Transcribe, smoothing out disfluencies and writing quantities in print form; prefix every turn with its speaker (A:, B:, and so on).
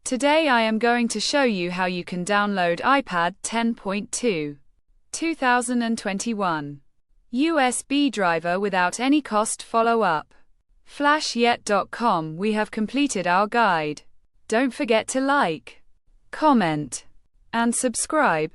A: Today I am going to show you how you can download iPad 10.2 2021 USB driver without any cost. Follow up. Flashyet.com. We have completed our guide. Don't forget to like, comment, and subscribe.